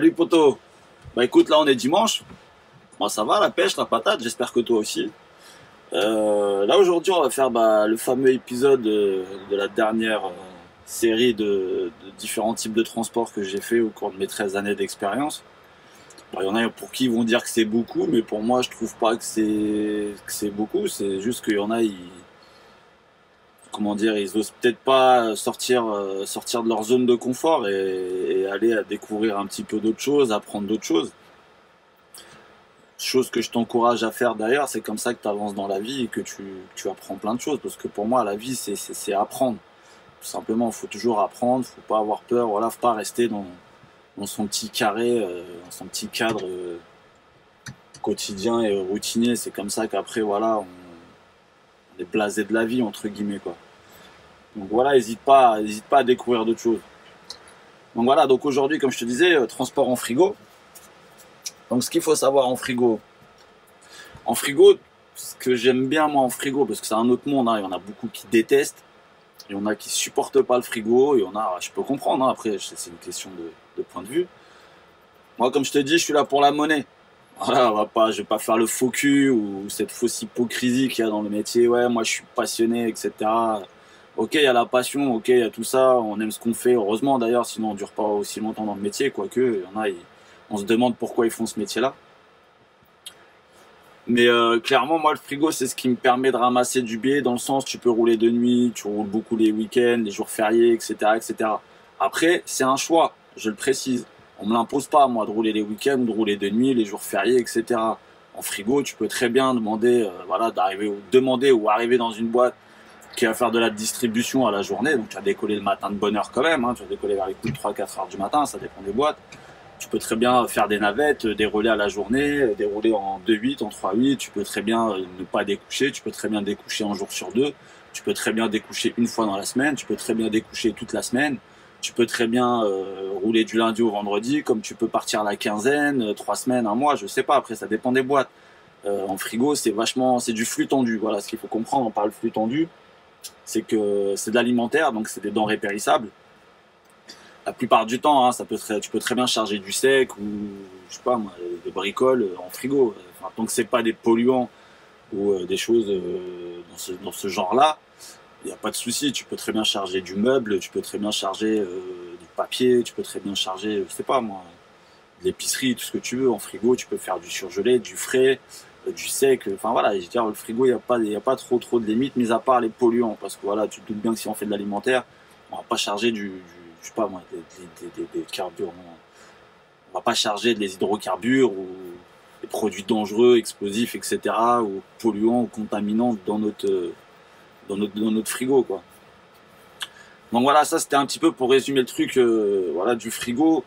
Salut poto. Bah écoute, là on est dimanche. Moi ça va la pêche, la patate, j'espère que toi aussi. Là aujourd'hui on va faire le fameux épisode de la dernière série de différents types de transports que j'ai fait au cours de mes 13 années d'expérience. Alors, il y en a pour qui ils vont dire que c'est beaucoup, mais pour moi je trouve pas que c'est beaucoup. C'est juste qu'il y en a, comment dire, ils osent peut-être pas sortir de leur zone de confort et aller à découvrir un petit peu d'autres choses, apprendre d'autres choses. Chose que je t'encourage à faire d'ailleurs, c'est comme ça que tu avances dans la vie et que tu apprends plein de choses. Parce que pour moi, la vie, c'est apprendre. Tout simplement, il faut toujours apprendre, faut pas avoir peur, voilà, faut pas rester dans son petit carré, dans son petit cadre quotidien et routinier. C'est comme ça qu'après, voilà, on est blasé de la vie, entre guillemets, quoi. Donc voilà, hésite pas à découvrir d'autres choses. Donc voilà, donc aujourd'hui, comme je te disais, transport en frigo. Donc ce qu'il faut savoir en frigo, ce que j'aime bien moi en frigo, parce que c'est un autre monde, hein, il y en a beaucoup qui détestent, il y en a qui supportent pas le frigo, il y en a, je peux comprendre, hein, après c'est une question de point de vue. Moi comme je te dis, je suis là pour la monnaie. Voilà, je vais pas faire le faux cul ou cette fausse hypocrisie qu'il y a dans le métier, ouais moi je suis passionné, etc. Ok, il y a la passion, ok, il y a tout ça, on aime ce qu'on fait, heureusement d'ailleurs, sinon on dure pas aussi longtemps dans le métier, quoique, il y en a, on se demande pourquoi ils font ce métier-là. Mais clairement, moi, le frigo, c'est ce qui me permet de ramasser du billet, dans le sens, tu peux rouler de nuit, tu roules beaucoup les week-ends, les jours fériés, etc., etc. Après, c'est un choix, je le précise. On me l'impose pas, moi, de rouler les week-ends, de rouler de nuit, les jours fériés, etc. En frigo, tu peux très bien demander, voilà, demander ou arriver dans une boîte qui va faire de la distribution à la journée. Donc, tu vas décoller le matin de bonne heure quand même, hein, tu vas décoller vers les coups de 3-4 heures du matin, ça dépend des boîtes. Tu peux très bien faire des navettes, des relais à la journée, des relais en 2-8, en 3-8. Tu peux très bien ne pas découcher. Tu peux très bien découcher un jour sur deux. Tu peux très bien découcher une fois dans la semaine. Tu peux très bien découcher toute la semaine. Tu peux très bien rouler du lundi au vendredi, comme tu peux partir à la quinzaine, 3 semaines, un mois, je sais pas. Après, ça dépend des boîtes. En frigo, c'est du flux tendu. Voilà, ce qu'il faut comprendre par le flux tendu, c'est que c'est de l'alimentaire, donc c'est des denrées périssables. La plupart du temps, hein, tu peux très bien charger du sec ou, je sais pas moi, des bricoles en frigo. Enfin, tant que c'est pas des polluants ou des choses dans ce genre-là, il n'y a pas de souci. Tu peux très bien charger du meuble, tu peux très bien charger du papier, tu peux très bien charger, je sais pas moi, de l'épicerie, tout ce que tu veux en frigo. Tu peux faire du surgelé, du frais, du sec. Enfin voilà, je veux dire, le frigo, il y a pas trop de limites, mis à part les polluants, parce que voilà, tu te doutes bien que si on fait de l'alimentaire, on va pas charger je sais pas moi, des carburants. On va pas charger des hydrocarbures ou des produits dangereux, explosifs, etc. ou polluants ou contaminants dans notre frigo, quoi. Donc voilà, ça c'était un petit peu pour résumer le truc, voilà, du frigo.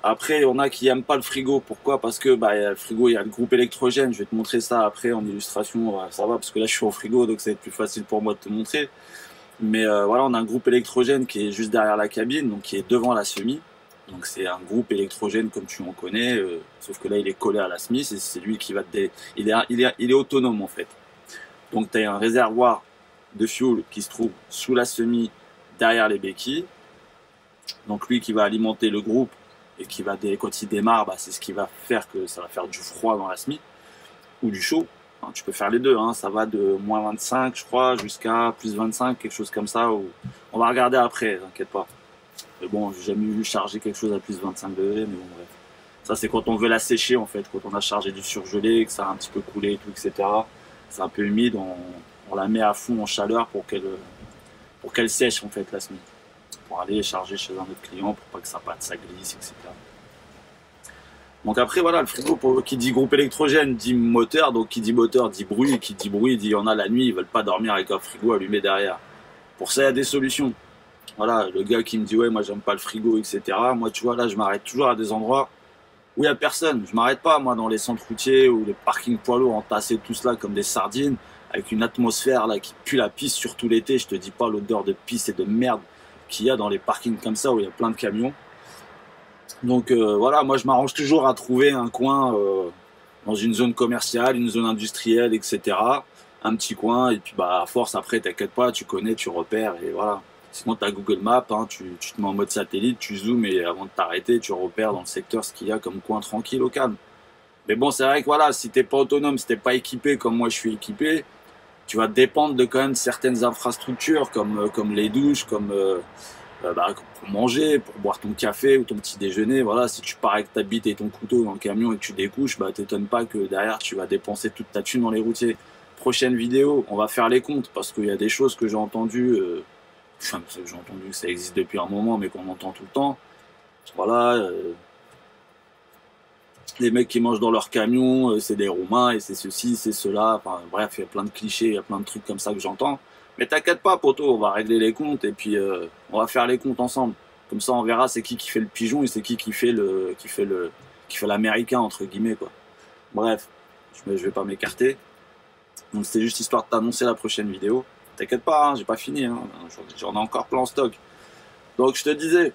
Après, il y en a qui aiment pas le frigo. Pourquoi? Parce que le frigo, il y a le groupe électrogène. Je vais te montrer ça après en illustration. Ça va, parce que là je suis au frigo, donc ça va être plus facile pour moi de te montrer. Mais voilà, on a un groupe électrogène qui est juste derrière la cabine, donc qui est devant la semi. Donc c'est un groupe électrogène comme tu en connais, sauf que là il est collé à la semi, c'est lui qui va il est autonome en fait. Donc tu as un réservoir de fuel qui se trouve sous la semi, derrière les béquilles. Donc lui qui va alimenter le groupe et qui va, quand il démarre, c'est ce qui va faire que ça va faire du froid dans la semi ou du chaud. Hein, tu peux faire les deux, hein, ça va de moins 25 je crois jusqu'à plus 25, quelque chose comme ça. On va regarder après, t'inquiète pas. Mais bon, j'ai jamais vu charger quelque chose à plus 25 degrés, mais bon bref. Ça c'est quand on veut la sécher en fait, quand on a chargé du surgelé, que ça a un petit peu coulé et tout, etc. C'est un peu humide, on la met à fond en chaleur pour qu'elle sèche en fait la semi. Pour aller charger chez un autre client, pour pas que ça glisse, etc. Donc après voilà, le frigo, qui dit groupe électrogène dit moteur, donc qui dit moteur dit bruit, et qui dit bruit dit il y en a la nuit, ils veulent pas dormir avec un frigo allumé derrière. Pour ça il y a des solutions. Voilà, le gars qui me dit ouais moi j'aime pas le frigo, etc. Moi tu vois là je m'arrête toujours à des endroits où il y a personne. Je m'arrête pas moi dans les centres routiers ou les parkings poids lourds entassés tous là comme des sardines, avec une atmosphère là qui pue la pisse, surtout l'été, je te dis pas l'odeur de pisse et de merde qu'il y a dans les parkings comme ça où il y a plein de camions. Donc voilà, moi je m'arrange toujours à trouver un coin dans une zone commerciale, une zone industrielle, etc. Un petit coin, et puis à force après, t'inquiète pas, tu connais, tu repères, et voilà. Sinon, tu as Google Maps, hein, tu te mets en mode satellite, tu zoomes et avant de t'arrêter, tu repères dans le secteur ce qu'il y a comme coin tranquille au calme. Mais bon, c'est vrai que voilà, si t'es pas autonome, si t'es pas équipé comme moi je suis équipé, tu vas dépendre de quand même certaines infrastructures comme les douches, pour manger, pour boire ton café ou ton petit déjeuner. Voilà, si tu pars avec ta bite et ton couteau dans le camion et que tu découches, bah t'étonnes pas que derrière tu vas dépenser toute ta thune dans les routiers. Prochaine vidéo, on va faire les comptes parce qu'il y a des choses que j'ai entendues, j'ai entendu que ça existe depuis un moment, mais qu'on entend tout le temps. Voilà, les mecs qui mangent dans leur camion, c'est des Roumains et c'est ceci, c'est cela. Enfin, bref, il y a plein de clichés, il y a plein de trucs comme ça que j'entends. Mais t'inquiète pas, poto, on va régler les comptes et puis on va faire les comptes ensemble. Comme ça, on verra c'est qui fait le pigeon et c'est qui fait l'américain entre guillemets quoi. Bref, je vais pas m'écarter. Donc c'était juste histoire de t'annoncer la prochaine vidéo. T'inquiète pas, hein, j'ai pas fini, hein. J'en ai encore plein en stock. Donc je te disais,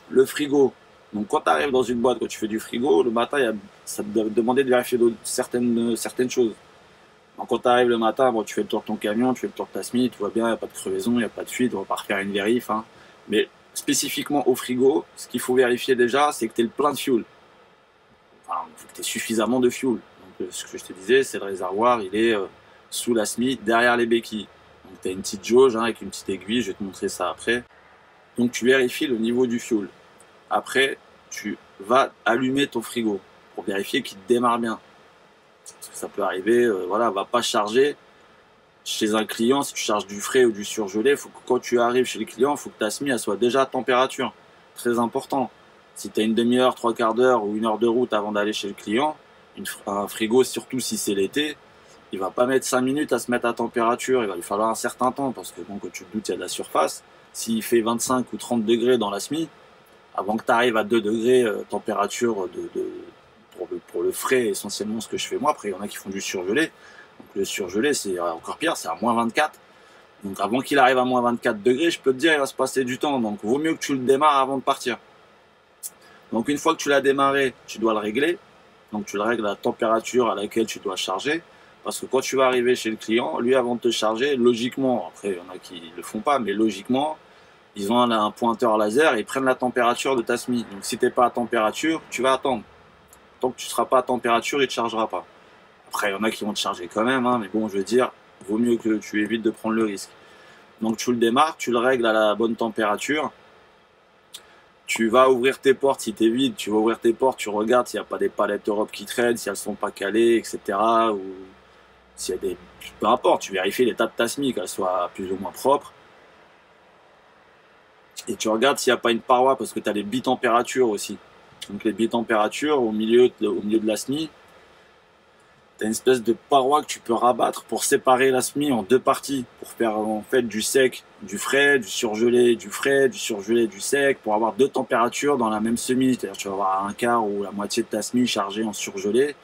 le frigo. Donc quand tu arrives dans une boîte, quand tu fais du frigo, le matin, ça te demandait de vérifier certaines choses. Donc quand tu arrives le matin, bon, tu fais le tour de ton camion, tu fais le tour de ta SMI, tout va bien, il n'y a pas de crevaison, il n'y a pas de fuite, on va pas refaire une vérif. Hein. Mais spécifiquement au frigo, ce qu'il faut vérifier déjà, c'est que tu es le plein de fuel. Enfin, il faut que tu aies suffisamment de fuel. Donc ce que je te disais, c'est le réservoir, il est sous la SMI, derrière les béquilles. Donc tu as une petite jauge hein, avec une petite aiguille, je vais te montrer ça après. Donc tu vérifies le niveau du fuel. Après, tu vas allumer ton frigo pour vérifier qu'il démarre bien. Parce que ça peut arriver, voilà, va pas charger chez un client. Si tu charges du frais ou du surgelé, faut que quand tu arrives chez le client, il faut que ta SMI elle soit déjà à température. Très important. Si tu as une demi-heure, trois quarts d'heure ou une heure de route avant d'aller chez le client, un frigo, surtout si c'est l'été, il va pas mettre 5 minutes à se mettre à température. Il va lui falloir un certain temps parce que bon, quand tu te doutes, il y a de la surface. S'il fait 25 ou 30 degrés dans la SMI, avant que tu arrives à 2 degrés température pour le frais, essentiellement ce que je fais moi. Après, il y en a qui font du surgelé. Donc le surgelé, c'est encore pire, c'est à moins 24. Donc avant qu'il arrive à moins 24 degrés, je peux te dire, il va se passer du temps. Donc vaut mieux que tu le démarres avant de partir. Donc une fois que tu l'as démarré, tu dois le régler. Donc tu le règles à la température à laquelle tu dois charger. Parce que quand tu vas arriver chez le client, lui avant de te charger, logiquement, après il y en a qui ne le font pas, mais logiquement, ils ont un pointeur laser et ils prennent la température de ta SMI. Donc si tu n'es pas à température, tu vas attendre. Tant que tu ne seras pas à température, il ne te chargera pas. Après, il y en a qui vont te charger quand même, hein, mais bon, je veux dire, vaut mieux que tu évites de prendre le risque. Donc tu le démarres, tu le règles à la bonne température. Tu vas ouvrir tes portes si tu es vide, tu vas ouvrir tes portes, tu regardes s'il n'y a pas des palettes Europe qui traînent, si elles ne sont pas calées, etc. Ou s'il y a des... Peu importe, tu vérifies l'état de ta SMI, qu'elle soit plus ou moins propre. Et tu regardes s'il n'y a pas une paroi, parce que tu as les bitempératures aussi. Donc les bitempératures, au milieu de la SMI, tu as une espèce de paroi que tu peux rabattre pour séparer la SMI en deux parties, pour faire en fait du sec, du frais, du surgelé, du frais, du surgelé, du sec, pour avoir deux températures dans la même SMI. C'est-à-dire tu vas avoir un quart ou la moitié de ta SMI chargée en surgelé,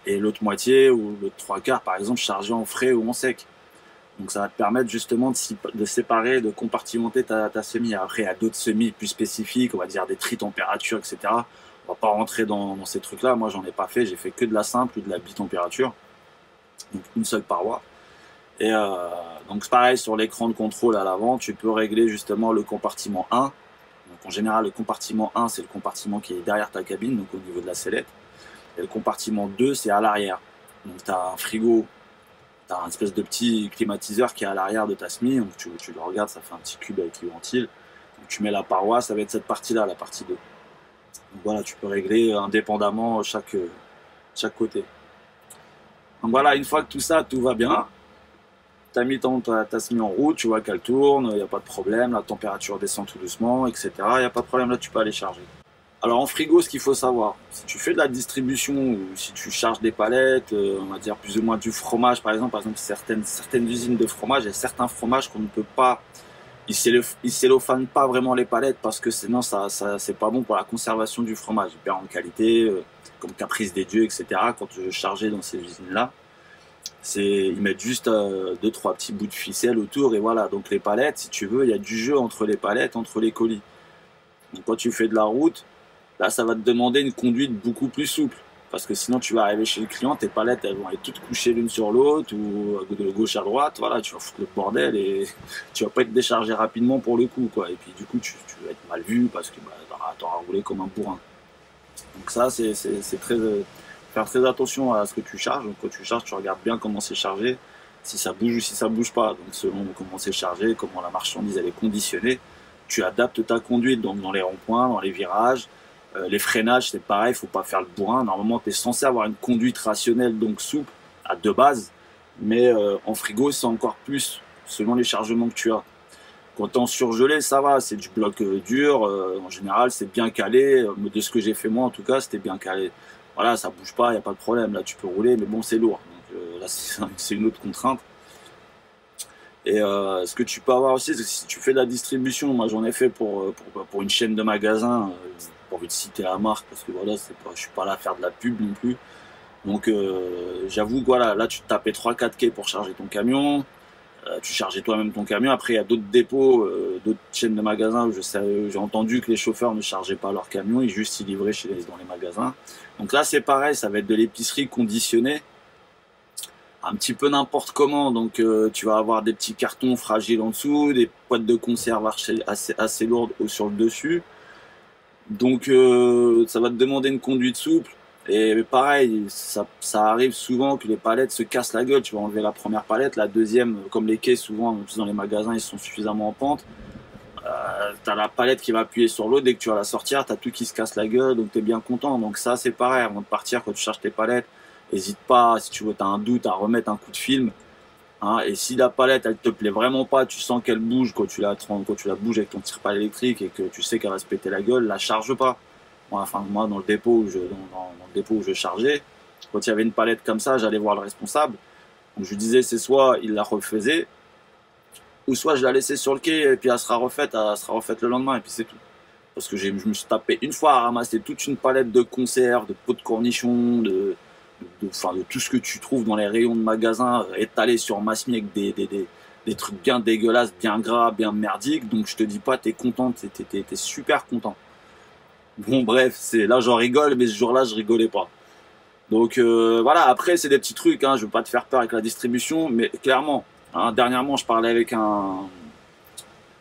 et l'autre moitié ou l'autre trois quarts par exemple chargée en frais ou en sec. Donc ça va te permettre justement de séparer, de compartimenter ta SMI. Après, il y a d'autres SMI plus spécifiques, on va dire des tri-températures, etc. On va pas rentrer dans ces trucs-là. Moi, j'en ai pas fait. J'ai fait que de la simple ou de la bitempérature. Donc une seule paroi. Et donc c'est pareil sur l'écran de contrôle à l'avant. Tu peux régler justement le compartiment 1. Donc en général, le compartiment 1, c'est le compartiment qui est derrière ta cabine, donc au niveau de la sellette. Et le compartiment 2, c'est à l'arrière. Donc tu as un frigo. Tu as un espèce de petit climatiseur qui est à l'arrière de ta SMI, donc tu le regardes, ça fait un petit cube avec les ventiles. Donc tu mets la paroi, ça va être cette partie-là, la partie 2. Donc voilà, tu peux régler indépendamment chaque côté. Donc voilà, une fois que tout va bien, tu as mis ta SMI en route, tu vois qu'elle tourne, il n'y a pas de problème, la température descend tout doucement, etc. Il n'y a pas de problème, là tu peux aller charger. Alors en frigo, ce qu'il faut savoir, si tu fais de la distribution ou si tu charges des palettes, on va dire plus ou moins du fromage par exemple certaines usines de fromage, il y a certains fromages qu'on ne peut pas, ils cellophanent pas vraiment les palettes parce que sinon ça c'est pas bon pour la conservation du fromage, il perd en qualité, comme Caprice des Dieux, etc. Quand je chargeais dans ces usines-là, ils mettent juste 2-3 petits bouts de ficelle autour et voilà. Donc les palettes, si tu veux, il y a du jeu entre les palettes, entre les colis. Donc quand tu fais de la route, là, ça va te demander une conduite beaucoup plus souple. parce que sinon tu vas arriver chez le client, tes palettes elles vont être toutes couchées l'une sur l'autre ou de gauche à droite, voilà, tu vas foutre le bordel et tu vas pas être déchargé rapidement pour le coup, quoi. Et puis du coup tu vas être mal vu parce que bah, t'auras roulé comme un bourrin. Donc ça c'est très faire très attention à ce que tu charges. Donc quand tu charges, tu regardes bien comment c'est chargé, si ça bouge ou si ça bouge pas. Donc selon comment c'est chargé, comment la marchandise elle est conditionnée, tu adaptes ta conduite donc dans les ronds-points, dans les virages. Les freinages, c'est pareil, il faut pas faire le bourrin. Normalement, tu es censé avoir une conduite rationnelle, donc souple, à deux bases. Mais en frigo, c'est encore plus, selon les chargements que tu as. Quand tu es en surgelé, ça va, c'est du bloc dur. En général, c'est bien calé. De ce que j'ai fait moi, en tout cas, c'était bien calé. Voilà, ça bouge pas, il n'y a pas de problème. Là, tu peux rouler, mais bon, c'est lourd. Donc là, c'est une autre contrainte. Et ce que tu peux avoir aussi, c'est que si tu fais de la distribution, moi j'en ai fait pour une chaîne de magasins, pas envie de citer la marque parce que voilà, je suis pas là à faire de la pub non plus. Donc j'avoue que voilà, là tu te tapais 3-4 quais pour charger ton camion, tu chargeais toi-même ton camion. Après il y a d'autres dépôts, d'autres chaînes de magasins où j'ai entendu que les chauffeurs ne chargeaient pas leur camion, ils juste y livraient dans les magasins. Donc là c'est pareil, ça va être de l'épicerie conditionnée un petit peu n'importe comment, donc tu vas avoir des petits cartons fragiles en dessous, des boîtes de conserve assez lourdes sur le dessus, donc ça va te demander une conduite souple, et pareil, ça arrive souvent que les palettes se cassent la gueule. Tu vas enlever la première palette, la deuxième, comme les quais souvent dans les magasins ils sont suffisamment en pente, t'as la palette qui va appuyer sur l'autre, dès que tu vas la sortir, t'as tout qui se casse la gueule, donc t'es bien content. Donc ça c'est pareil, avant de partir, quand tu charges tes palettes, n'hésite pas, si tu veux, t'as un doute, à remettre un coup de film. Hein, et si la palette, elle te plaît vraiment pas, tu sens qu'elle bouge quand tu la bouges avec ton tire-pale électrique et que tu sais qu'elle va se péter la gueule, la charge pas. Moi, dans le dépôt où je chargeais, quand il y avait une palette comme ça, j'allais voir le responsable. Donc je lui disais, c'est soit il la refaisait, ou soit je la laissais sur le quai et puis elle sera refaite le lendemain et puis c'est tout. Parce que je me suis tapé une fois à ramasser toute une palette de conserve, de pots de cornichons, de tout ce que tu trouves dans les rayons de magasins étalés sur Massmi avec des trucs bien dégueulasses, bien gras, bien merdiques. Donc je te dis pas, t'es content, t'es super content. Bon bref, là j'en rigole, mais ce jour-là je rigolais pas. Donc voilà, après c'est des petits trucs, hein, je veux pas te faire peur avec la distribution, mais clairement, hein, dernièrement je parlais avec un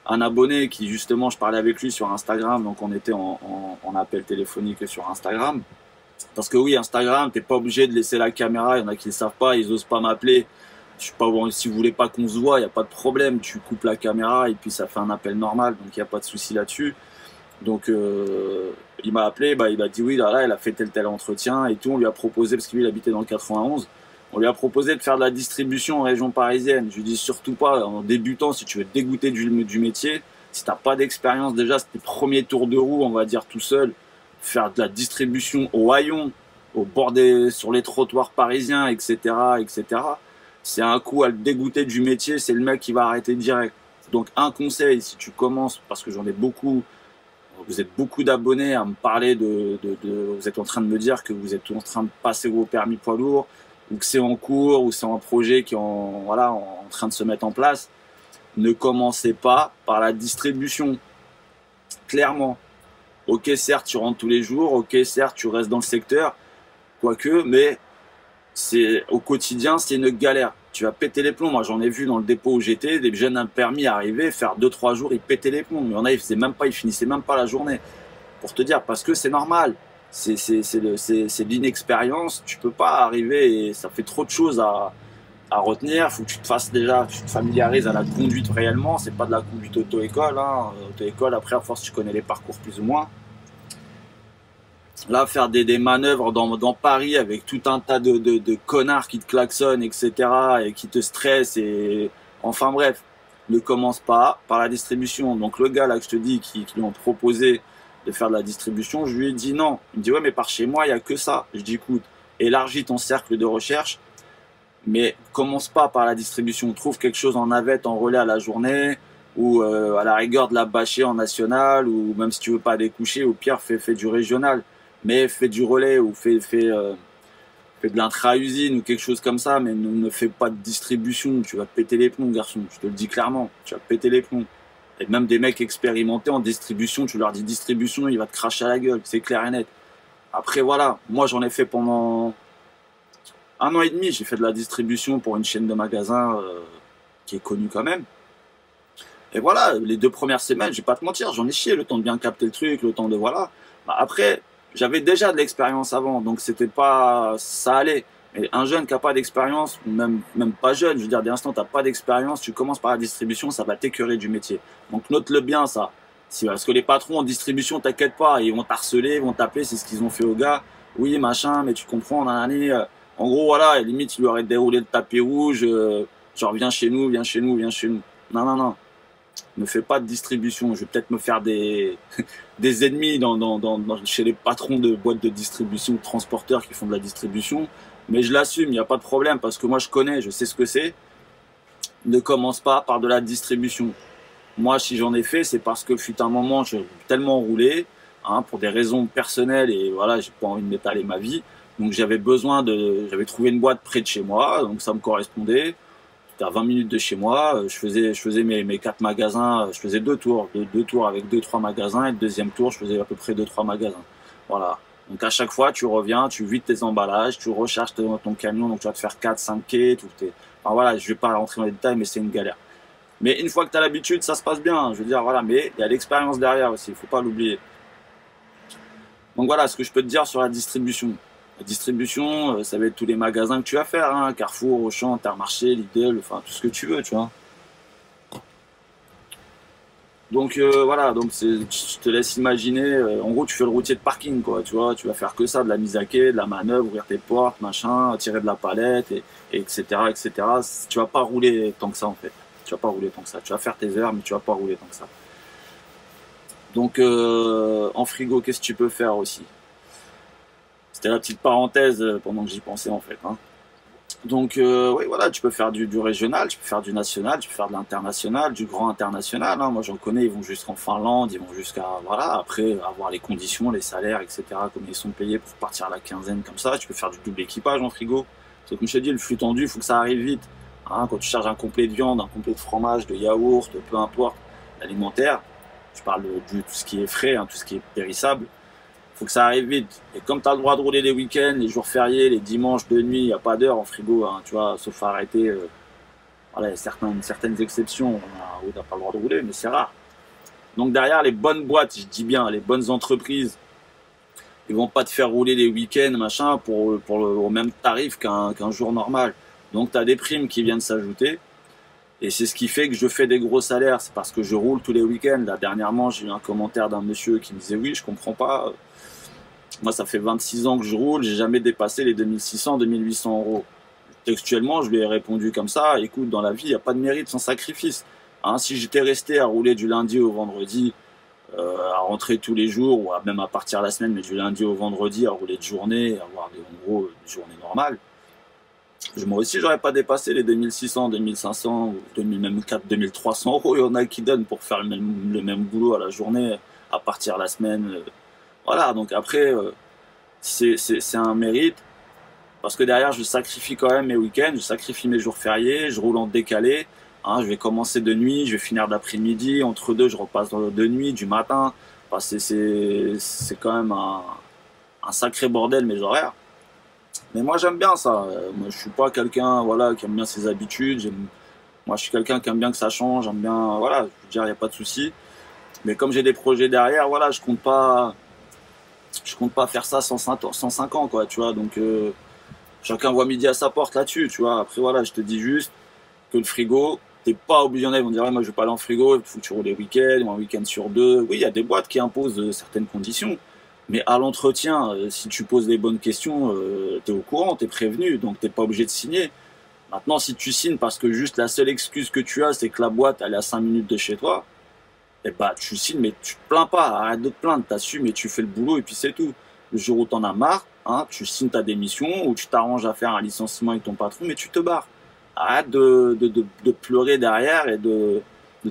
abonné qui justement, je parlais avec lui sur Instagram, donc on était en appel téléphonique sur Instagram. Parce que oui, Instagram, t'es pas obligé de laisser la caméra, il y en a qui le savent pas, ils osent pas m'appeler. Je suis pas bon, si vous voulez pas qu'on se voit, il y a pas de problème, tu coupes la caméra et puis ça fait un appel normal, donc il y a pas de souci là-dessus. Donc il m'a appelé, bah, il a dit oui, là, il a fait tel entretien et tout, on lui a proposé, parce que lui il habitait dans le 91, on lui a proposé de faire de la distribution en région parisienne. Je lui dis surtout pas, en débutant, si tu veux te dégoûter du métier, si t'as pas d'expérience déjà, c'est tes premiers tours de roue, on va dire tout seul, faire de la distribution au haillon, au bord sur les trottoirs parisiens, etc., etc., c'est un coup à le dégoûter du métier, c'est le mec qui va arrêter direct. Donc un conseil, si tu commences, parce que j'en ai beaucoup, vous êtes beaucoup d'abonnés à me parler vous êtes en train de me dire que vous êtes en train de passer vos permis poids lourds, ou que c'est en cours, ou c'est un projet qui est en train de se mettre en place. Ne commencez pas par la distribution, clairement. Ok, certes, tu rentres tous les jours, ok, certes, tu restes dans le secteur, quoique, mais au quotidien, c'est une galère. Tu vas péter les plombs. Moi, j'en ai vu dans le dépôt où j'étais, des jeunes impermis arriver, faire 2-3 jours, ils pétaient les plombs. Il y en a, ils finissaient même pas la journée. Pour te dire, parce que c'est normal. C'est de l'inexpérience. Tu peux pas arriver et ça fait trop de choses à retenir. Faut que tu te familiarises à la conduite réellement. C'est pas de la conduite auto-école, hein. Auto-école, après, à force, tu connais les parcours plus ou moins. Là, faire des manœuvres dans Paris avec tout un tas de connards qui te klaxonnent, etc., et qui te stressent, et enfin bref, ne commence pas par la distribution. Donc le gars là que je te dis qui lui ont proposé de faire de la distribution, je lui ai dit non. Il me dit ouais, mais par chez moi il y a que ça. Je dis écoute, élargis ton cercle de recherche, mais commence pas par la distribution. Trouve quelque chose en navette, en relais à la journée, ou à la rigueur de la bâcher en national, ou même si tu veux pas découcher, au pire fais du régional. Mais fais du relais ou fais de l'intra-usine ou quelque chose comme ça, mais ne fais pas de distribution. Tu vas péter les plombs, garçon. Je te le dis clairement. Tu vas péter les plombs. Et même des mecs expérimentés en distribution, tu leur dis distribution, il va te cracher à la gueule. C'est clair et net. Après, voilà, moi j'en ai fait pendant 1 an et demi, j'ai fait de la distribution pour une chaîne de magasins qui est connue quand même. Et voilà, les 2 premières semaines, je vais pas te mentir, j'en ai chié le temps de bien capter le truc, le temps de voilà. Bah, après, j'avais déjà de l'expérience avant, donc c'était pas, ça allait. Mais un jeune qui a pas d'expérience, même pas jeune, je veux dire, dès l'instant t'as pas d'expérience, tu commences par la distribution, ça va t'écœurer du métier. Donc note-le bien ça. Parce que les patrons en distribution, t'inquiète pas, ils vont t'harceler, ils vont t'appeler, c'est ce qu'ils ont fait aux gars. Oui, machin, mais tu comprends, en gros, voilà, et limite, tu lui aurais déroulé le tapis rouge, genre viens chez nous, viens chez nous, viens chez nous. Non, non, non, ne fais pas de distribution. Je vais peut-être me faire des ennemis chez les patrons de boîtes de distribution, de transporteurs qui font de la distribution. Mais je l'assume, il n'y a pas de problème parce que moi je connais, je sais ce que c'est. Ne commence pas par de la distribution. Moi, si j'en ai fait, c'est parce que fut un moment, j'ai tellement roulé, hein, pour des raisons personnelles et voilà, j'ai pas envie de m'étaler ma vie. Donc j'avais trouvé une boîte près de chez moi, donc ça me correspondait. C'était à 20 minutes de chez moi. Je faisais mes 4 magasins. Je faisais deux tours avec deux, trois magasins. Et le deuxième tour, je faisais à peu près deux, trois magasins. Voilà. Donc à chaque fois, tu reviens, tu vides tes emballages, tu recharges ton camion. Donc tu vas te faire 4, 5 quais. Enfin voilà, je vais pas rentrer dans les détails, mais c'est une galère. Mais une fois que tu as l'habitude, ça se passe bien. Je veux dire, voilà, mais il y a l'expérience derrière aussi, il faut pas l'oublier. Donc voilà ce que je peux te dire sur la distribution. La distribution, ça va être tous les magasins que tu vas faire, hein, Carrefour, Auchan, Intermarché, Lidl, enfin tout ce que tu veux, tu vois. Donc voilà, donc je te laisse imaginer, en gros tu fais le routier de parking, quoi, tu vois, tu vas faire que ça, de la mise à quai, de la manœuvre, ouvrir tes portes, machin, tirer de la palette, et etc., etc. Tu vas pas rouler tant que ça en fait. Tu vas pas rouler tant que ça. Tu vas faire tes heures, mais tu vas pas rouler tant que ça. Donc en frigo, qu'est-ce que tu peux faire aussi? C'était la petite parenthèse pendant que j'y pensais en fait, hein. Donc oui voilà, tu peux faire du régional, tu peux faire du national, tu peux faire de l'international, du grand international, hein. Moi j'en connais, ils vont jusqu'en Finlande, ils vont jusqu'à voilà, après avoir les conditions, les salaires, etc. Comme ils sont payés pour partir à la quinzaine comme ça. Tu peux faire du double équipage en frigo. Parce que comme je te dis, le flux tendu, il faut que ça arrive vite, hein. Quand tu charges un complet de viande, un complet de fromage, de yaourt, peu importe, l'alimentaire, je parle de tout ce qui est frais, hein, tout ce qui est périssable. Faut que ça arrive vite. Et comme tu as le droit de rouler les week-ends, les jours fériés, les dimanches de nuit, il n'y a pas d'heure en frigo, hein, tu vois, sauf à arrêter. Voilà, il y a certaines exceptions où tu n'as pas le droit de rouler, mais c'est rare. Donc derrière, les bonnes boîtes, je dis bien, les bonnes entreprises, ils vont pas te faire rouler les week-ends, machin, au même tarif qu'un jour normal. Donc tu as des primes qui viennent s'ajouter. Et c'est ce qui fait que je fais des gros salaires. C'est parce que je roule tous les week-ends. Là, dernièrement, j'ai eu un commentaire d'un monsieur qui me disait oui, je comprends pas. Moi, ça fait 26 ans que je roule, j'ai jamais dépassé les 2600, 2800 euros. Textuellement, je lui ai répondu comme ça, écoute, dans la vie, il n'y a pas de mérite sans sacrifice. Hein, si j'étais resté à rouler du lundi au vendredi, à rentrer tous les jours, ou même à partir la semaine, mais du lundi au vendredi, à rouler de journée, à avoir en gros une journée normale, moi aussi, j'aurais pas dépassé les 2600, 2500, ou 2000, même 4, 2300 euros. Il y en a qui donnent pour faire le même boulot à la journée, à partir la semaine. Voilà, donc après, c'est un mérite, parce que derrière, je sacrifie quand même mes week-ends, je sacrifie mes jours fériés, je roule en décalé, hein, je vais commencer de nuit, je vais finir d'après-midi, entre deux, je repasse de nuit, du matin. Enfin, c'est quand même un sacré bordel, mes horaires. Mais moi, j'aime bien ça. Moi, je suis pas quelqu'un, voilà, qui aime bien ses habitudes. Moi, je suis quelqu'un qui aime bien que ça change, j'aime bien, voilà, je veux dire, il n'y a pas de souci. Mais comme j'ai des projets derrière, voilà, je compte pas faire ça 105 ans, quoi, tu vois. Donc, chacun voit midi à sa porte là-dessus, tu vois. Après, voilà, je te dis juste que le frigo, t'es pas obligé d'en aller. On dirait, moi, je vais pas aller en frigo, il faut que tu roules les week-ends, ou un week-end sur deux. Oui, il y a des boîtes qui imposent certaines conditions. Mais à l'entretien, si tu poses les bonnes questions, t'es au courant, t'es prévenu, donc t'es pas obligé de signer. Maintenant, si tu signes parce que juste la seule excuse que tu as, c'est que la boîte, elle est à 5 minutes de chez toi, eh bah, tu signes, mais tu te plains pas, arrête de te plaindre, t'assumes et tu fais le boulot et puis c'est tout. Le jour où t'en as marre, hein, tu signes ta démission ou tu t'arranges à faire un licenciement avec ton patron, mais tu te barres. Arrête de pleurer derrière et de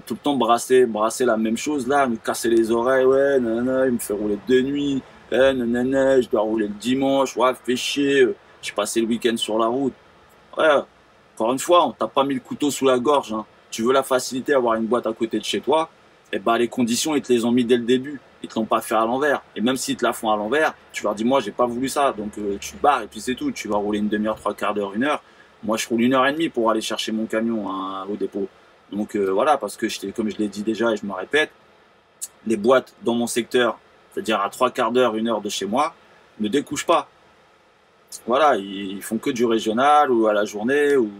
tout le temps brasser la même chose là, me casser les oreilles, ouais, nanana, il me fait rouler de nuit, nanana, je dois rouler le dimanche, ouais, fais chier, j'ai passé le week-end sur la route. Ouais, encore une fois, on t'a pas mis le couteau sous la gorge, hein. Tu veux la facilité, avoir une boîte à côté de chez toi, et bah les conditions, ils te les ont mis dès le début. Ils te l'ont pas fait à l'envers. Et même s'ils te la font à l'envers, tu leur dis, moi, j'ai pas voulu ça. Donc, tu te barres et puis c'est tout. Tu vas rouler une demi-heure, trois quarts d'heure, une heure. Moi, je roule 1 heure et demie pour aller chercher mon camion hein, au dépôt. Donc, voilà, parce que comme je l'ai dit déjà et je me répète, les boîtes dans mon secteur, c'est-à-dire à trois quarts d'heure, une heure de chez moi, ne découchent pas. Voilà, ils font que du régional ou à la journée ou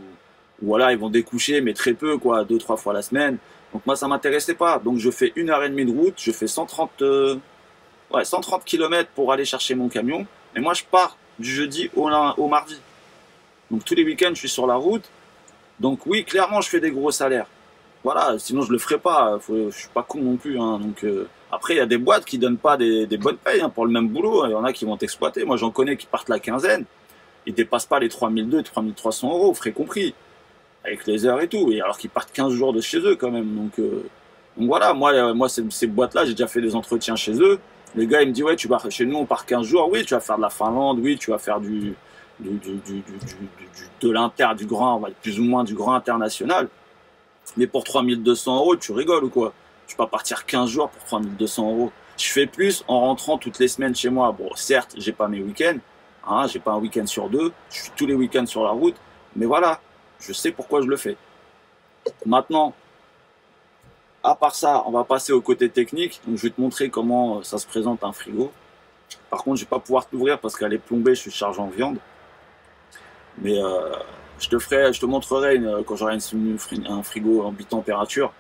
voilà, ils vont découcher, mais très peu, quoi, 2, 3 fois la semaine. Donc moi, ça m'intéressait pas. Donc je fais 1 heure et demie de route, je fais 130 km pour aller chercher mon camion. Et moi, je pars du jeudi au mardi. Donc tous les week-ends, je suis sur la route. Donc oui, clairement, je fais des gros salaires. Voilà, sinon je le ferais pas. Je suis pas con non plus. Hein. Donc après, il y a des boîtes qui donnent pas des bonnes payes hein, pour le même boulot. Il y en a qui vont t'exploiter. Moi, j'en connais qui partent la quinzaine. Ils dépassent pas les 3200, 3300 euros, frais compris, avec les heures et tout. Et alors qu'ils partent 15 jours de chez eux quand même. Donc voilà, moi ces boîtes-là, j'ai déjà fait des entretiens chez eux. Le gars, il me dit, ouais, tu vas chez nous, on part 15 jours. Oui, tu vas faire de la Finlande. Oui, tu vas faire de l'inter, du grand, plus ou moins du grand international. Mais pour 3200 euros, tu rigoles ou quoi? Tu peux pas partir 15 jours pour 3200 euros. Je fais plus en rentrant toutes les semaines chez moi. Bon, certes, j'ai pas mes week-ends. Hein, j'ai pas un week-end sur deux. Je suis tous les week-ends sur la route. Mais voilà, je sais pourquoi je le fais. Maintenant, à part ça, on va passer au côté technique. Donc, je vais te montrer comment ça se présente un frigo. Par contre, je vais pas pouvoir t'ouvrir parce qu'elle est plombée. Je suis chargé en viande. Mais je te montrerai quand j'aurai un frigo en bitempérature,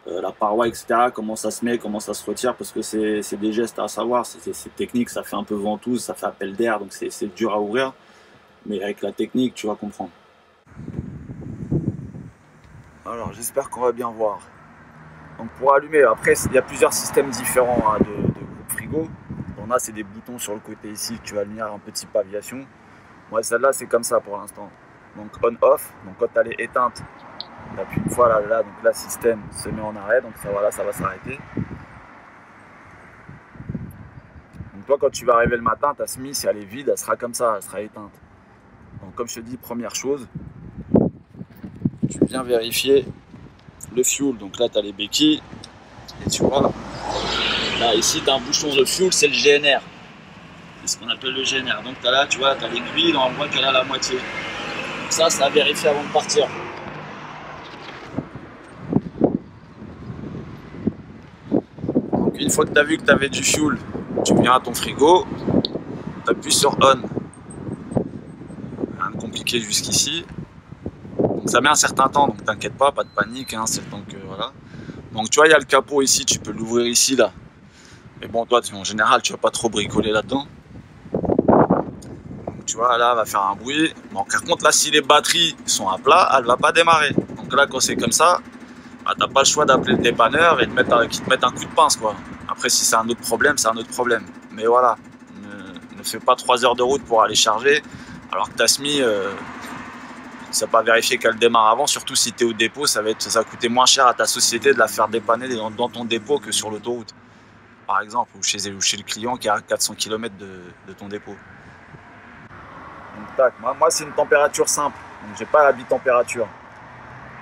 la paroi, etc. Comment ça se met, comment ça se retire, parce que c'est des gestes à savoir. C'est technique, ça fait un peu ventouse, ça fait appel d'air, donc c'est dur à ouvrir. Mais avec la technique, tu vas comprendre. Alors, j'espère qu'on va bien voir. Donc pour allumer, après il y a plusieurs systèmes différents hein, de coupe frigo. On a c'est des boutons sur le côté ici que tu vas allumer un petit pavillation. Moi celle-là c'est comme ça pour l'instant. Donc on-off, donc quand elle est éteinte, on appuie une fois là, donc là le système se met en arrêt, donc ça voilà, ça va s'arrêter. Donc toi quand tu vas arriver le matin, ta semi si elle est vide, elle sera comme ça, elle sera éteinte. Donc comme je te dis, première chose, tu viens vérifier le fuel, donc là tu as les béquilles, et tu vois, là ici tu as un bouchon de fuel, c'est le GNR, c'est ce qu'on appelle le GNR, donc as là tu vois, tu as l'aiguille, on voit qu'elle a la moitié, donc ça c'est à vérifier avant de partir. Donc une fois que tu as vu que tu avais du fuel, tu viens à ton frigo, tu appuies sur on, rien de compliqué jusqu'ici. Donc ça met un certain temps, donc t'inquiète pas de panique, hein, c'est le temps que voilà. Donc tu vois, il y a le capot ici, tu peux l'ouvrir ici là. Mais bon, toi, en général, tu vas pas trop bricoler là-dedans. Donc tu vois, là, elle va faire un bruit. Bon, par contre, là, si les batteries sont à plat, elle va pas démarrer. Donc là, quand c'est comme ça, bah, t'as pas le choix d'appeler le dépanneur et qu'ils te mettent un coup de pince, quoi. Après, si c'est un autre problème, c'est un autre problème. Mais voilà, ne fais pas 3 heures de route pour aller charger, alors que ta SMI... ça pas vérifier qu'elle démarre avant, surtout si tu es au dépôt, ça va coûter moins cher à ta société de la faire dépanner dans ton dépôt que sur l'autoroute, par exemple, ou chez le client qui est à 400 km de ton dépôt. Donc tac, moi c'est une température simple, donc j'ai pas la bitempérature.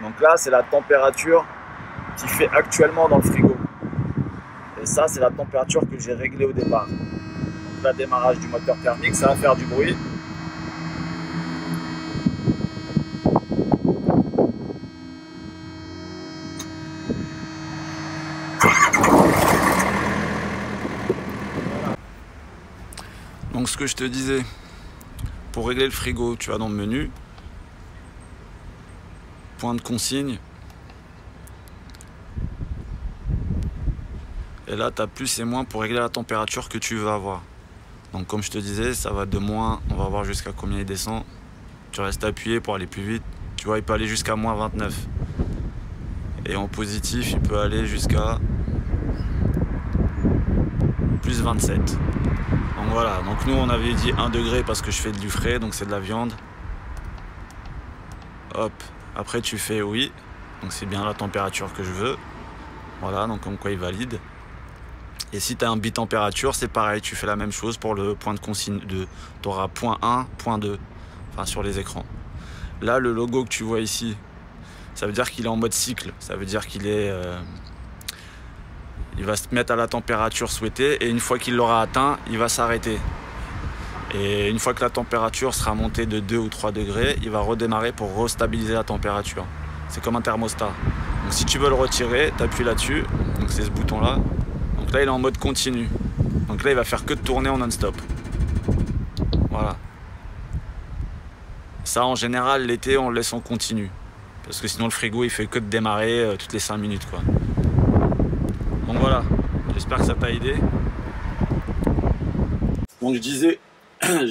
Donc là c'est la température qui fait actuellement dans le frigo. Et ça c'est la température que j'ai réglée au départ. Donc là démarrage du moteur thermique, ça va faire du bruit. Donc ce que je te disais, pour régler le frigo, tu vas dans le menu, point de consigne, et là tu as plus et moins pour régler la température que tu veux avoir. Donc comme je te disais, ça va de moins, on va voir jusqu'à combien il descend. Tu restes appuyé pour aller plus vite, tu vois il peut aller jusqu'à moins 29. Et en positif il peut aller jusqu'à plus 27. Donc voilà, donc nous on avait dit 1 degré parce que je fais du frais, donc c'est de la viande. Hop, après tu fais oui, donc c'est bien la température que je veux. Voilà, donc comme quoi il valide. Et si tu as un bitempérature, c'est pareil, tu fais la même chose pour le point de consigne 2. Tu auras point 1, point 2, enfin sur les écrans. Là, le logo que tu vois ici, ça veut dire qu'il est en mode cycle, ça veut dire qu'il est il va se mettre à la température souhaitée et une fois qu'il l'aura atteint, il va s'arrêter. Et une fois que la température sera montée de 2 ou 3 degrés, il va redémarrer pour restabiliser la température. C'est comme un thermostat. Donc si tu veux le retirer, tu appuies là-dessus. Donc c'est ce bouton-là. Donc là, il est en mode continu. Donc là, il va faire que de tourner en non-stop. Voilà. Ça, en général, l'été, on le laisse en continu. Parce que sinon, le frigo, il fait que de démarrer toutes les 5 minutes, quoi. Donc voilà. J'espère que ça t'a aidé. Donc je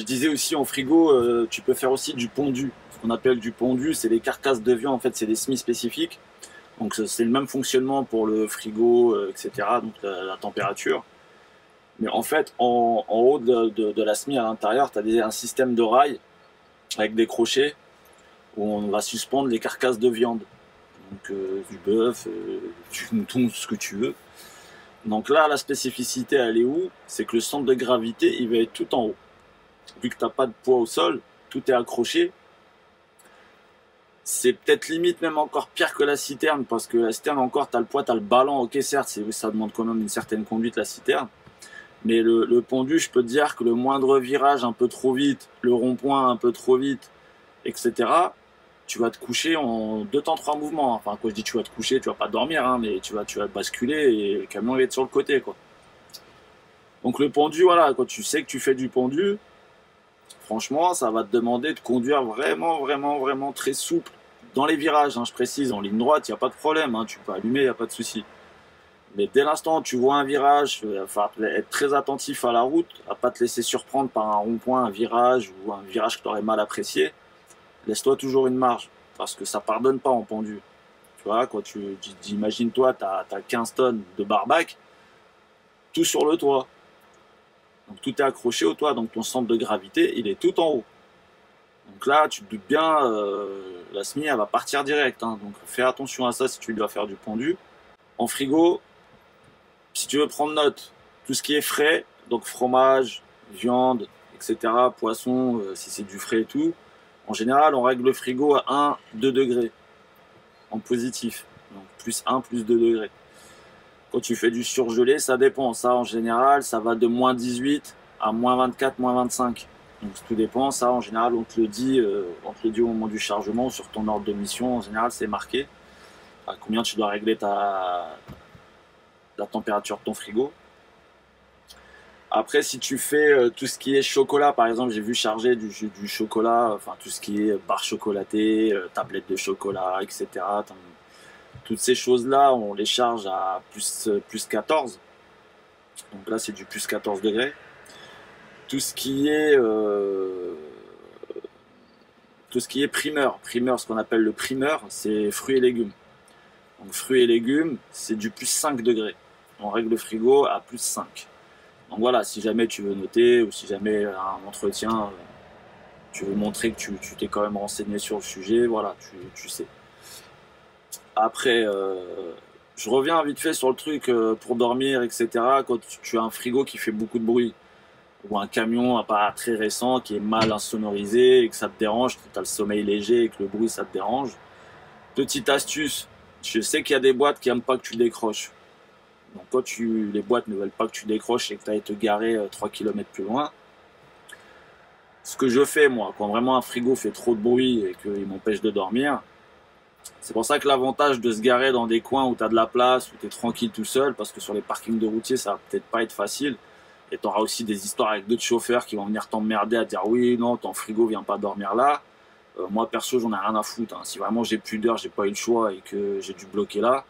disais aussi en frigo, tu peux faire aussi du pondu. Ce qu'on appelle du pondu, c'est les carcasses de viande, en fait, c'est des semis spécifiques. Donc c'est le même fonctionnement pour le frigo, etc. Donc la température. Mais en fait, en haut de la semis à l'intérieur, tu as un système de rails avec des crochets où on va suspendre les carcasses de viande. Donc du bœuf, du mouton, ce que tu veux. Donc là, la spécificité, elle est où? C'est que le centre de gravité, il va être tout en haut. Vu que tu n'as pas de poids au sol, tout est accroché. C'est peut-être limite même encore pire que la citerne, parce que la citerne encore, tu as le poids, tu as le ballon. Ok, certes, ça demande quand même une certaine conduite, la citerne. Mais le pondu, je peux te dire que le moindre virage un peu trop vite, le rond-point un peu trop vite, etc., tu vas te coucher en 2 temps 3 mouvements. Enfin, quand je dis tu vas te coucher, tu vas pas dormir, hein, mais tu vas basculer et le camion va être sur le côté, quoi. Donc le pondu, voilà, quand tu sais que tu fais du pondu, franchement, ça va te demander de conduire vraiment très souple dans les virages, hein, je précise. En ligne droite, il n'y a pas de problème, hein, tu peux allumer, il n'y a pas de souci. Mais dès l'instant où tu vois un virage, il va falloir être très attentif à la route, à pas te laisser surprendre par un rond-point, un virage ou un virage que tu aurais mal apprécié. Laisse-toi toujours une marge, parce que ça pardonne pas en pendu. Tu vois, quand imagine-toi, tu as 15 tonnes de barbac, tout sur le toit. Donc tout est accroché au toit, donc ton centre de gravité, il est tout en haut. Donc là, tu te doutes bien, la semis, elle va partir direct. Hein. Donc fais attention à ça si tu dois faire du pendu. En frigo, si tu veux prendre note, tout ce qui est frais, donc fromage, viande, etc., poisson, si c'est du frais et tout, en général, on règle le frigo à 1-2 degrés en positif. Donc plus 1, plus 2 degrés. Quand tu fais du surgelé, ça dépend. Ça, en général, ça va de moins 18 à moins 24, moins 25. Donc tout dépend. Ça, en général, on te le dit au moment du chargement, sur ton ordre de mission. En général, c'est marqué à combien tu dois régler la température de ton frigo. Après, si tu fais tout ce qui est chocolat, par exemple, j'ai vu charger du chocolat, enfin tout ce qui est barre chocolatée, tablette de chocolat, etc. Toutes ces choses-là, on les charge à plus 14. Donc là, c'est du plus 14 degrés. Tout ce qui est primeur, ce qu'on appelle le primeur, c'est fruits et légumes. Donc fruits et légumes, c'est du plus 5 degrés. On règle le frigo à plus 5. Donc voilà, si jamais tu veux noter ou si jamais un entretien, tu veux montrer que tu t'es quand même renseigné sur le sujet, voilà, tu sais. Après, je reviens vite fait sur le truc pour dormir, etc. Quand tu as un frigo qui fait beaucoup de bruit, ou un camion pas très récent qui est mal insonorisé et que ça te dérange, que tu as le sommeil léger et que le bruit ça te dérange. Petite astuce, je sais qu'il y a des boîtes qui n'aiment pas que tu décroches. Donc quand les boîtes ne veulent pas que tu décroches et que tu ailles te garer 3 km plus loin, ce que je fais moi, quand vraiment un frigo fait trop de bruit et qu'il m'empêche de dormir, c'est pour ça que l'avantage de se garer dans des coins où tu as de la place, où tu es tranquille tout seul, parce que sur les parkings de routiers ça va peut-être pas être facile, et tu auras aussi des histoires avec d'autres chauffeurs qui vont venir t'emmerder à dire oui, non, ton frigo vient pas dormir là. Moi perso j'en ai rien à foutre, hein. Si vraiment j'ai plus d'heure, j'ai pas eu le choix et que j'ai dû bloquer là,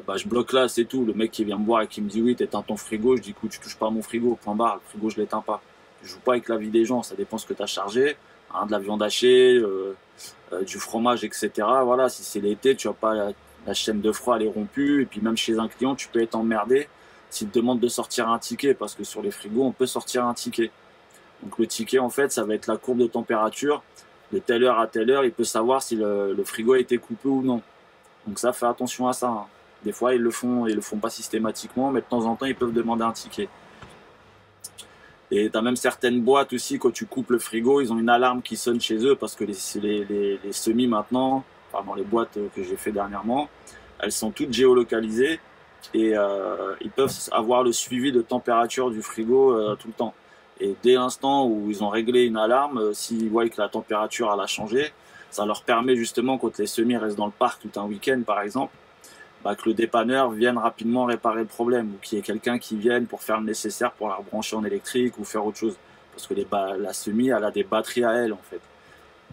bah, je bloque là, c'est tout. Le mec qui vient me voir et qui me dit oui, t'éteins ton frigo, je dis écoute, tu touches pas à mon frigo, point barre, le frigo je l'éteins pas. Je joue pas avec la vie des gens, ça dépend ce que tu as chargé, hein, de la viande hachée, du fromage, etc. Voilà, si c'est l'été, tu vas pas la chaîne de froid elle est rompue, et puis même chez un client, tu peux être emmerdé s'il te demande de sortir un ticket, parce que sur les frigos, on peut sortir un ticket. Donc le ticket, en fait, ça va être la courbe de température, de telle heure à telle heure, il peut savoir si le frigo a été coupé ou non. Donc ça, fais attention à ça, hein. Des fois, ils le font pas systématiquement, mais de temps en temps, ils peuvent demander un ticket. Et tu as même certaines boîtes aussi, quand tu coupes le frigo, ils ont une alarme qui sonne chez eux, parce que les semis maintenant, enfin dans les boîtes que j'ai fait dernièrement, elles sont toutes géolocalisées. et ils peuvent avoir le suivi de température du frigo tout le temps. Et dès l'instant où ils ont réglé une alarme, s'ils voient que la température elle a changé, ça leur permet justement, quand les semis restent dans le parc tout un week-end par exemple, bah, que le dépanneur vienne rapidement réparer le problème, ou qu'il y ait quelqu'un qui vienne pour faire le nécessaire pour la rebrancher en électrique ou faire autre chose. Parce que la semi, elle a des batteries à elle en fait,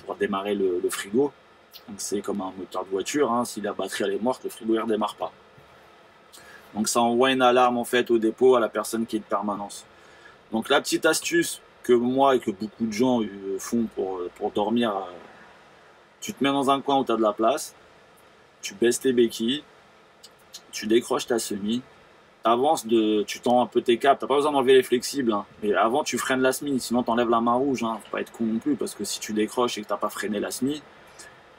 pour démarrer le frigo. Donc c'est comme un moteur de voiture, hein. Si la batterie elle est morte, le frigo ne redémarre pas. Donc ça envoie une alarme en fait au dépôt à la personne qui est de permanence. Donc la petite astuce que moi et que beaucoup de gens font pour dormir, tu te mets dans un coin où tu as de la place, tu baisses tes béquilles, tu décroches ta semi, tu tends un peu tes câbles, t'as pas besoin d'enlever les flexibles, hein, mais avant tu freines la semi, sinon t'enlèves la main rouge, hein, faut pas être con non plus, parce que si tu décroches et que t'as pas freiné la semi,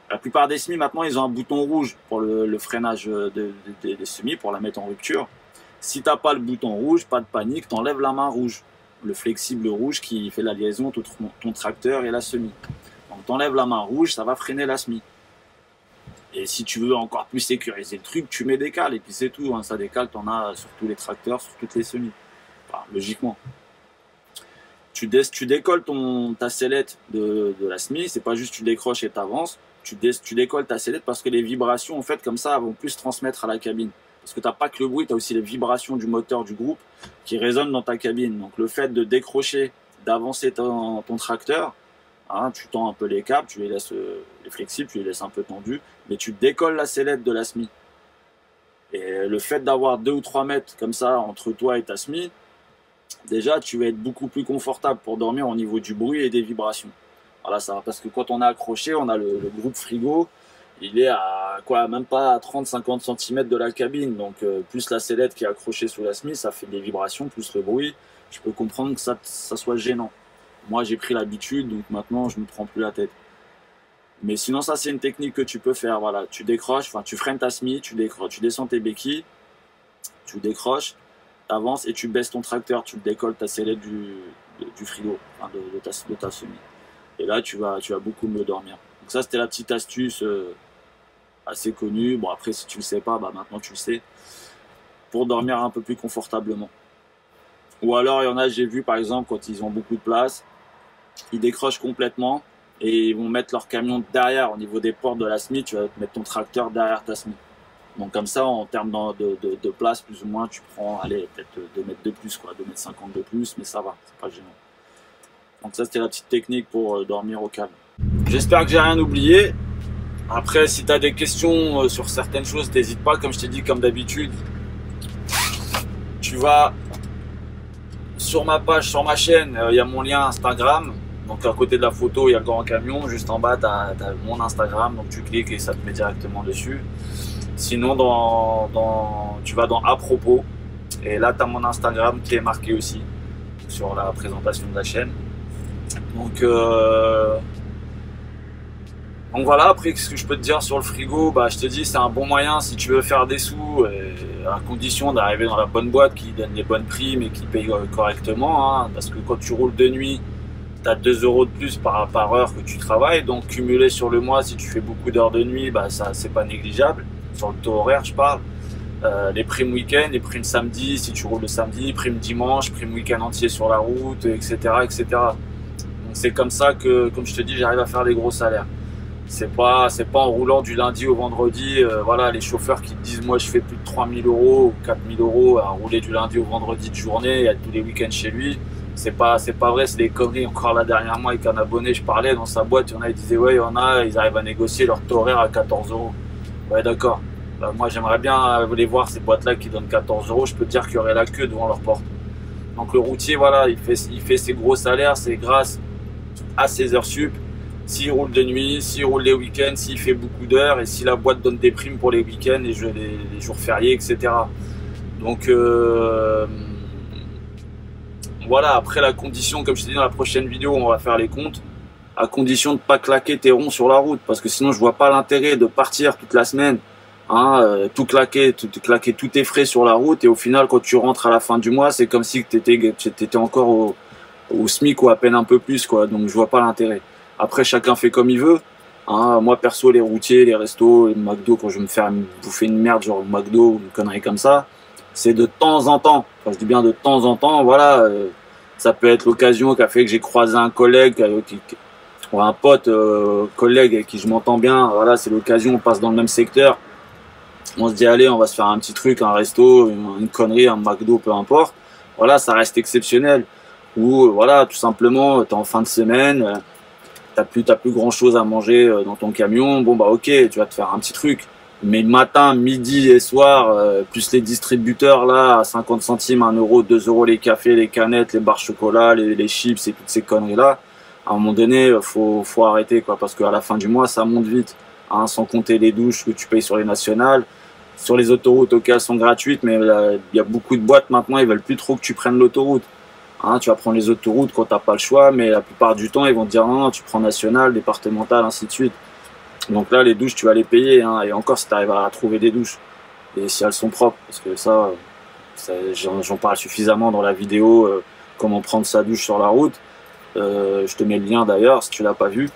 la plupart des semis maintenant ils ont un bouton rouge pour le freinage des semis, pour la mettre en rupture. Si t'as pas le bouton rouge, pas de panique, t'enlèves la main rouge, le flexible rouge qui fait la liaison entre ton tracteur et la semi. Donc t'enlèves la main rouge, ça va freiner la semi. Et si tu veux encore plus sécuriser le truc, tu mets des cales et puis c'est tout, hein. Ça, des cales, t'en as sur tous les tracteurs, sur toutes les semis. Enfin, logiquement. Tu décolles ta sellette de la semi, c'est pas juste tu décroches et t'avances. Tu décolles ta sellette parce que les vibrations, en fait, comme ça, vont plus se transmettre à la cabine. Parce que t'as pas que le bruit, t'as aussi les vibrations du moteur du groupe qui résonnent dans ta cabine. Donc le fait de décrocher, d'avancer ton tracteur, hein, tu tends un peu les câbles, tu les laisses les flexibles, tu les laisses un peu tendus, mais tu décolles la sellette de la semi. Et le fait d'avoir 2 ou 3 mètres comme ça entre toi et ta semi, déjà tu vas être beaucoup plus confortable pour dormir au niveau du bruit et des vibrations. Voilà, ça va, parce que quand on est accroché, on a le groupe frigo, il est à quoi, même pas à 30-50 cm de la cabine, donc plus la sellette qui est accrochée sous la semi, ça fait des vibrations, plus le bruit, je peux comprendre que ça soit gênant. Moi j'ai pris l'habitude, donc maintenant je ne me prends plus la tête. Mais sinon ça c'est une technique que tu peux faire, voilà, tu décroches, enfin tu freines ta semi, tu descends tes béquilles, tu décroches, tu avances et tu baisses ton tracteur, tu décolles ta sellette du frigo, enfin de ta semi. Et là tu vas beaucoup mieux dormir. Donc ça c'était la petite astuce assez connue, bon après si tu le sais pas, bah maintenant tu le sais, pour dormir un peu plus confortablement. Ou alors il y en a, j'ai vu par exemple quand ils ont beaucoup de place, ils décrochent complètement et ils vont mettre leur camion derrière au niveau des portes de la semi, tu vas mettre ton tracteur derrière ta semi. Donc comme ça, en termes de place, plus ou moins, tu prends, allez, peut-être 2 mètres de plus, quoi, 2,50 m de plus, mais ça va, c'est pas gênant. Donc ça, c'était la petite technique pour dormir au calme. J'espère que j'ai rien oublié. Après, si tu as des questions sur certaines choses, n'hésite pas, comme je t'ai dit, comme d'habitude. Tu vas sur ma page, sur ma chaîne, il y a mon lien Instagram. Donc à côté de la photo, il y a le grand camion. Juste en bas, tu as mon Instagram. Donc tu cliques et ça te met directement dessus. Sinon, tu vas dans à propos. Et là, tu as mon Instagram qui est marqué aussi sur la présentation de la chaîne. Donc voilà, après ce que je peux te dire sur le frigo, bah, je te dis c'est un bon moyen si tu veux faire des sous, à condition d'arriver dans la bonne boîte qui donne les bonnes primes et qui paye correctement, hein, parce que quand tu roules de nuit, tu as 2 € de plus par heure que tu travailles, donc cumulé sur le mois, si tu fais beaucoup d'heures de nuit, bah, ça c'est pas négligeable, sur le taux horaire je parle. Les primes week-end, les primes samedi, si tu roules le samedi, primes dimanche, primes week-end entier sur la route, etc. etc. Donc c'est comme ça que, comme je te dis, j'arrive à faire des gros salaires. C'est pas en roulant du lundi au vendredi, voilà, les chauffeurs qui te disent moi je fais plus de 3 000 € ou 4 000 € à rouler du lundi au vendredi de journée et à tous les week-ends chez lui. C'est pas vrai, c'est des conneries. Encore là dernièrement avec un abonné, je parlais dans sa boîte, il y en a, ils disaient ouais, il y en a, ils arrivent à négocier leur taux horaire à 14 €. Ouais d'accord. Moi j'aimerais bien les voir ces boîtes là qui donnent 14 €, je peux te dire qu'il y aurait la queue devant leur porte. Donc le routier, voilà, il fait ses gros salaires, c'est grâce à ses heures sup. S'il roule de nuit, s'il roule les week-ends, s'il fait beaucoup d'heures et si la boîte donne des primes pour les week-ends, les jours fériés, etc. Donc voilà, après la condition, comme je t'ai dit dans la prochaine vidéo, on va faire les comptes, à condition de ne pas claquer tes ronds sur la route, parce que sinon je vois pas l'intérêt de partir toute la semaine, hein, tout claquer tous tes frais sur la route et au final quand tu rentres à la fin du mois, c'est comme si tu étais encore au SMIC ou à peine un peu plus, quoi. Donc je vois pas l'intérêt. Après, chacun fait comme il veut. Hein. Moi, perso, les routiers, les restos, les McDo, quand je vais me faire bouffer une merde, genre McDo ou une connerie comme ça, c'est de temps en temps. Enfin, je dis bien de temps en temps, voilà. Ça peut être l'occasion qui a fait que j'ai croisé un collègue, ou un pote, collègue avec qui je m'entends bien. Voilà, c'est l'occasion, on passe dans le même secteur. On se dit, allez, on va se faire un petit truc, un resto, une connerie, un McDo, peu importe. Voilà, ça reste exceptionnel. Ou voilà, tout simplement, tu es en fin de semaine, t'as plus grand chose à manger dans ton camion. Bon, bah ok, tu vas te faire un petit truc. Mais matin, midi et soir, plus les distributeurs là, à 50 centimes, 1 euro, 2 euros les cafés, les canettes, les barres chocolat, les chips et toutes ces conneries là, à un moment donné, faut arrêter quoi, parce qu'à la fin du mois, ça monte vite. Hein, sans compter les douches que tu payes sur les nationales. Sur les autoroutes, ok, elles sont gratuites, mais il y a beaucoup de boîtes maintenant, ils veulent plus trop que tu prennes l'autoroute. Hein, tu vas prendre les autoroutes quand t'as pas le choix, mais la plupart du temps, ils vont te dire non, tu prends national, départemental, ainsi de suite. Donc là, les douches, tu vas les payer, hein, et encore si tu arrives à trouver des douches. Et si elles sont propres, parce que ça j'en parle suffisamment dans la vidéo, comment prendre sa douche sur la route. Je te mets le lien d'ailleurs, si tu l'as pas vu.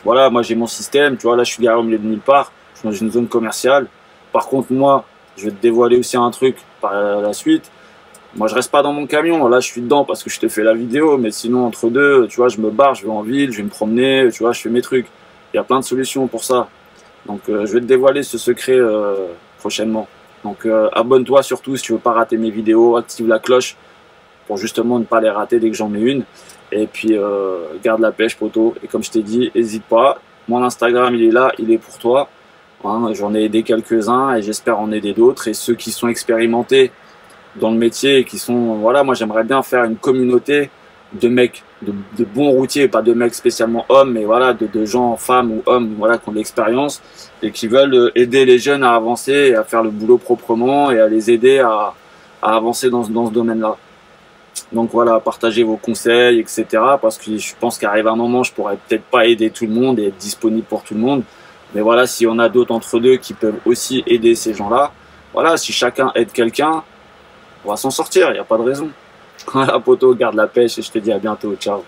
Voilà, moi j'ai mon système, tu vois, là je suis garé au milieu de nulle part, je suis dans une zone commerciale. Par contre, moi, je vais te dévoiler aussi un truc par la suite. Moi, je reste pas dans mon camion. Là, je suis dedans parce que je te fais la vidéo. Mais sinon, entre deux, tu vois, je me barre, je vais en ville, je vais me promener, tu vois, je fais mes trucs. Il y a plein de solutions pour ça. Donc, je vais te dévoiler ce secret prochainement. Donc, abonne-toi surtout si tu veux pas rater mes vidéos. Active la cloche pour justement ne pas les rater dès que j'en mets une. Et puis, garde la pêche, poto. Et comme je t'ai dit, n'hésite pas. Mon Instagram, il est là, il est pour toi. Hein, j'en ai aidé quelques-uns et j'espère en aider d'autres. Et ceux qui sont expérimentés dans le métier et qui sont, voilà, moi j'aimerais bien faire une communauté de mecs, de bons routiers, pas de mecs spécialement hommes, mais voilà, de gens, femmes ou hommes, voilà, qui ont de l'expérience et qui veulent aider les jeunes à avancer et à faire le boulot proprement et à les aider à avancer dans ce domaine-là. Donc voilà, partagez vos conseils, etc. Parce que je pense qu'arrive un moment, je pourrais peut-être pas aider tout le monde et être disponible pour tout le monde. Mais voilà, si on a d'autres entre deux qui peuvent aussi aider ces gens-là, voilà, si chacun aide quelqu'un, on va s'en sortir, il n'y a pas de raison. Voilà, poto, garde la pêche et je te dis à bientôt. Ciao.